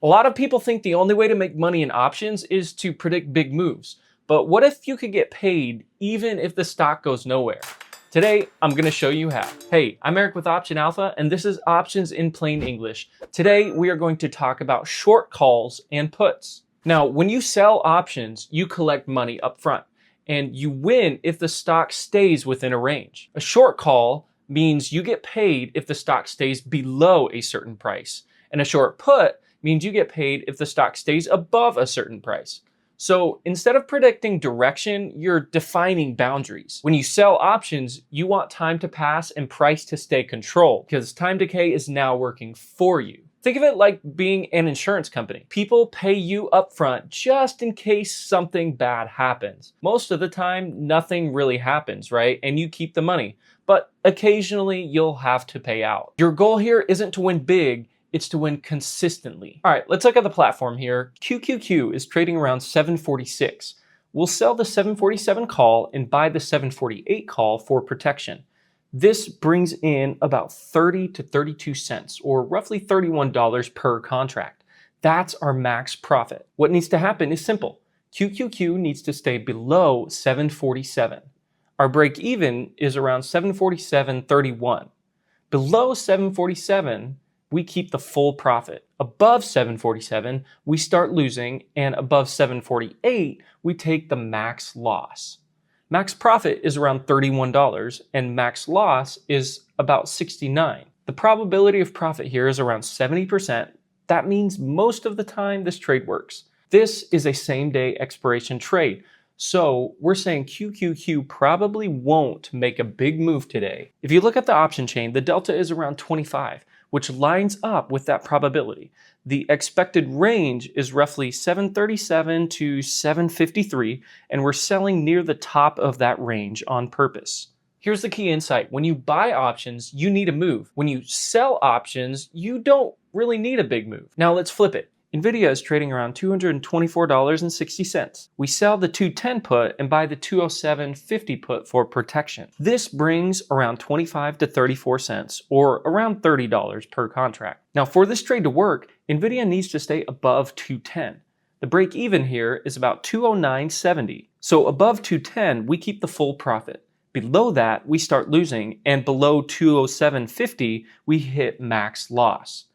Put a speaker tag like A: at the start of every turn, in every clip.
A: A lot of people think the only way to make money in options is to predict big moves. But what if you could get paid even if the stock goes nowhere? Today, I'm gonna show you how. Hey, I'm Eric with Option Alpha, and this is Options in Plain English. Today, we are going to talk about short calls and puts. Now, when you sell options, you collect money up front, and you win if the stock stays within a range. A short call means you get paid if the stock stays below a certain price, and a short put means you get paid if the stock stays above a certain price. So instead of predicting direction, you're defining boundaries. When you sell options, you want time to pass and price to stay controlled because time decay is now working for you. Think of it like being an insurance company. People pay you upfront just in case something bad happens. Most of the time, nothing really happens, right? And you keep the money, but occasionally you'll have to pay out. Your goal here isn't to win big, it's to win consistently. All right, let's look at the platform here. QQQ is trading around 746. We'll sell the 747 call and buy the 748 call for protection. This brings in about 30 to 32 cents, or roughly $31 per contract. That's our max profit. What needs to happen is simple. QQQ needs to stay below 747. Our break even is around 747.31. Below 747, we keep the full profit. Above 747, we start losing, and above 748, we take the max loss. Max profit is around $31, and max loss is about 69. The probability of profit here is around 70%. That means most of the time this trade works. This is a same-day expiration trade, so we're saying QQQ probably won't make a big move today. If you look at the option chain, the delta is around 25. Which lines up with that probability. The expected range is roughly 737 to 753, and we're selling near the top of that range on purpose. Here's the key insight. When you buy options, you need a move. When you sell options, you don't really need a big move. Now let's flip it. NVIDIA is trading around $224.60. We sell the 210 put and buy the 207.50 put for protection. This brings around 25 to 34 cents, or around $30 per contract. Now for this trade to work, NVIDIA needs to stay above 210. The break even here is about 209.70. So above 210, we keep the full profit. Below that, we start losing, and below 207.50, we hit max loss.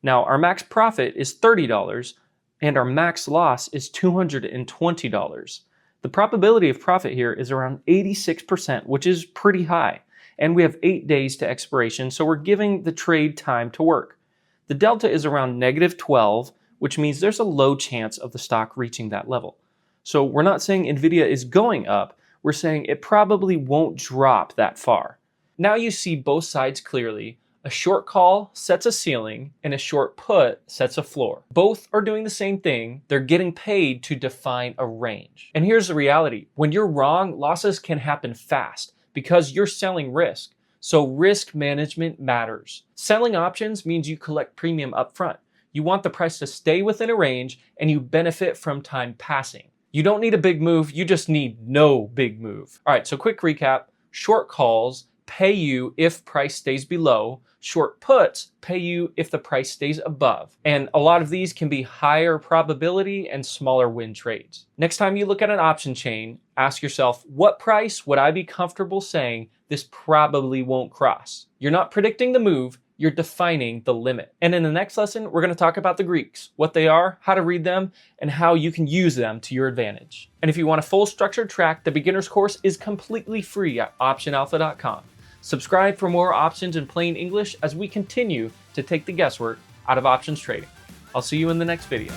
A: Now, our max profit is $30, and our max loss is $220. The probability of profit here is around 86%, which is pretty high. And we have 8 days to expiration, so we're giving the trade time to work. The delta is around negative 12, which means there's a low chance of the stock reaching that level. So we're not saying NVIDIA is going up, we're saying it probably won't drop that far. Now you see both sides clearly. A short call sets a ceiling and a short put sets a floor. Both are doing the same thing. They're getting paid to define a range. And here's the reality. When you're wrong, losses can happen fast because you're selling risk. So risk management matters. Selling options means you collect premium upfront. You want the price to stay within a range and you benefit from time passing. You don't need a big move. You just need no big move. All right, so quick recap. Short calls pay you if price stays below. Short puts pay you if the price stays above. And a lot of these can be higher probability and smaller win trades. Next time you look at an option chain, ask yourself, what price would I be comfortable saying this probably won't cross? You're not predicting the move, you're defining the limit. And in the next lesson, we're going to talk about the Greeks, what they are, how to read them, and how you can use them to your advantage. And if you want a full structured track, the beginner's course is completely free at optionalpha.com. Subscribe for more options in plain English as we continue to take the guesswork out of options trading. I'll see you in the next video.